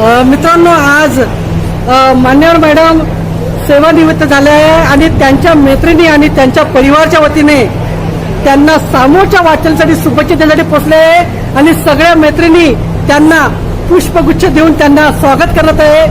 मित्रांनो, आज मान्यवर मॅडम सेवानिवृत्त झाले आहे आणि त्यांच्या मैत्रिणी आणि त्यांच्या परिवाराच्या वतीने त्यांना समोरच्या वाटचालीसाठी शुभेच्छा देण्यासाठी पोहोचले आहे आणि सगळ्या मैत्रिणी त्यांना पुष्पगुच्छ देऊन त्यांना स्वागत करत आहे.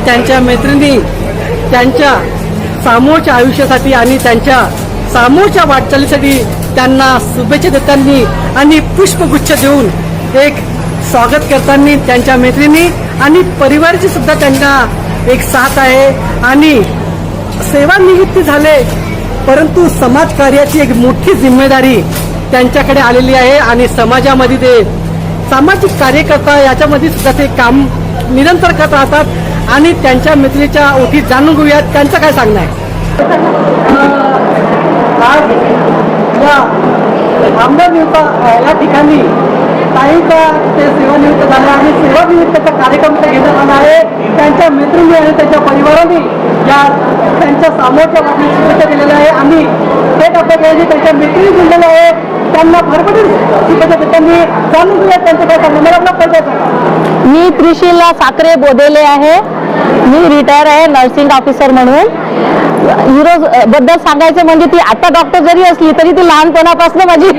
त्यांच्या मैत्रिणी त्यांच्या समोरच्या आयुष्यासाठी आणि त्यांच्या समोरच्या वाटचालीसाठी त्यांना शुभेच्छा देताना आणि पुष्पगुच्छ देऊन एक स्वागत करताना त्यांच्या मैत्रिणी आणि परिवाराची सुद्धा त्यांना एक साथ आहे. आणि सेवानिवृत्ती झाले परंतु समाजकार्याची एक मोठी जिम्मेदारी त्यांच्याकडे आलेली आहे आणि समाजामध्ये ते सामाजिक कार्यकर्ता याच्यामध्ये सुद्धा ते काम निरंतर करत राहतात आणि त्यांच्या मैत्रिणीच्या ओठी जाणून घेऊयात त्यांचं काय सांगणं आहे. आज या ठिकाणी ताईंचा ते सेवानिवृत्त झाले आणि सेवानिवृत्तीचा कार्यक्रम ते घेण्यात आला आहे. त्यांच्या मैत्रिणी आणि त्यांच्या परिवाराने या त्यांच्या समोरच्या बाजूने शुभेच्छा दिलेल्या आहे आणि ते टप्प्यात त्यांच्या मैत्रिणी दिलेल्या आहे त्यांना भरभरून शुभेच्छा देताना जाणून घेऊयात त्यांचं काय सांगणं. मला आपला परिचय सांगा. मी त्रिशीला साखरे बोदेले आहे. मी रिटायर आहे नर्सिंग ऑफिसर म्हणून. हिरो बद्दल सांगायचं म्हणजे ती आता डॉक्टर जरी असली तरी ती लहानपणापासून माझी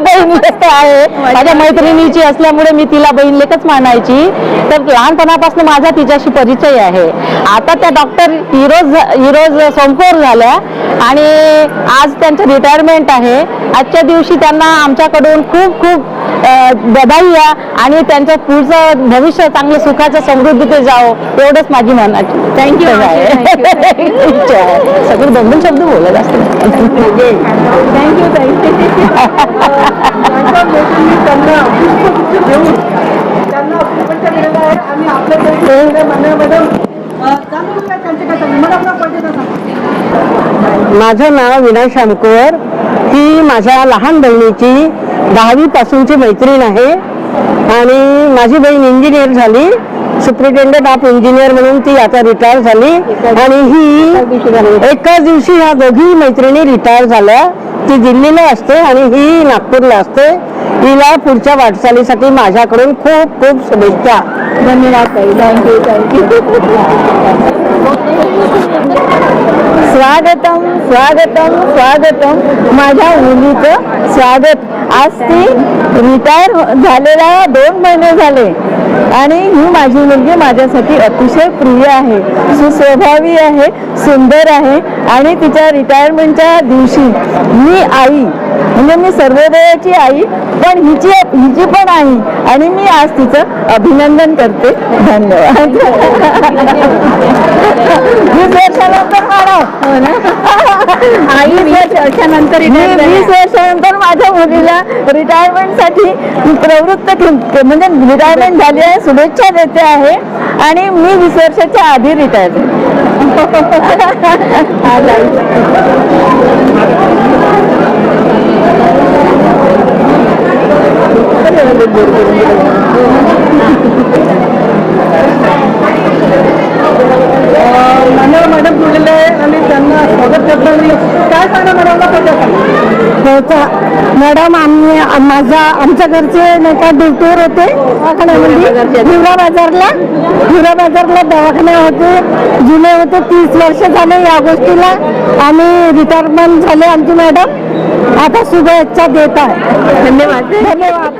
बहीण लेक आहे. माझ्या मैत्रिणीची असल्यामुळे मी तिला बहीण लेकच मानायची. तर लहानपणापासून माझा तिच्याशी परिचय आहे. आता त्या डॉक्टर हिरोज सोमकोर झाल्या आणि आज त्यांचं रिटायरमेंट आहे. आजच्या दिवशी त्यांना आमच्याकडून खूप खूप बधाई आणि त्यांचं पुढचं भविष्य चांगलं सुखाचं समृद्धीत जावं एवढंच माझी मनाची थँक्यू आहे. सगळे 2 शब्द बोलत असते. थँक्यू माझं नाव विनायक शामकुवर. ही माझ्या लहान बहिणीची 10वी पासूनची मैत्रीण आहे आणि माझी बहीण इंजिनियर झाली. सुप्रिटेंडेंट ऑफ इंजिनियर म्हणून ती आता रिटायर झाली आणि ही एकाच दिवशी ह्या दोघी मैत्रिणी रिटायर झाल्या. ती दिल्लीला असते आणि ही नागपूरला असते. हिला पुढच्या वाटचालीसाठी माझ्याकडून खूप खूप शुभेच्छा. धन्यवाद ताई. थँक्यू. स्वागतम स्वागतम स्वागतम. माझ्या मुलीचं स्वागत. आज ती रिटायर झालेला 2 महिने झाले आणि ही माझी मुलगी माझ्यासाठी अतिशय प्रिय आहे, सुस्वभावी आहे, सुंदर आहे आणि तिच्या रिटायरमेंटच्या दिवशी मी आई म्हणजे मी सर्वोदयाची आई पण हिची पण आई आणि मी आज तिचं अभिनंदन करते. धन्यवाद. 20 वर्षानंतर मॅडम आई 20 वर्षानंतर 20 वर्षानंतर माझ्या मुलीला रिटायरमेंटसाठी प्रवृत्त म्हणजे रिटायरमेंट झाली आहे शुभेच्छा देते आहे आणि मी 20 वर्षाच्या आधी रिटायर झाले. मॅडम बोललेले आहे आणि त्यांना स्वागत करताना काय सांगा मॅडमला पहिल्या मॅडम आमच्या घरचे नाही का ड्युटीवर होते हिवरा बाजारला दवाखाना होते. जुने होते 30 वर्ष झाले या गोष्टीला आणि रिटायरमेंट झाले आमची मॅडम. आता शुभेच्छा देत आहे. धन्यवाद. धन्यवाद.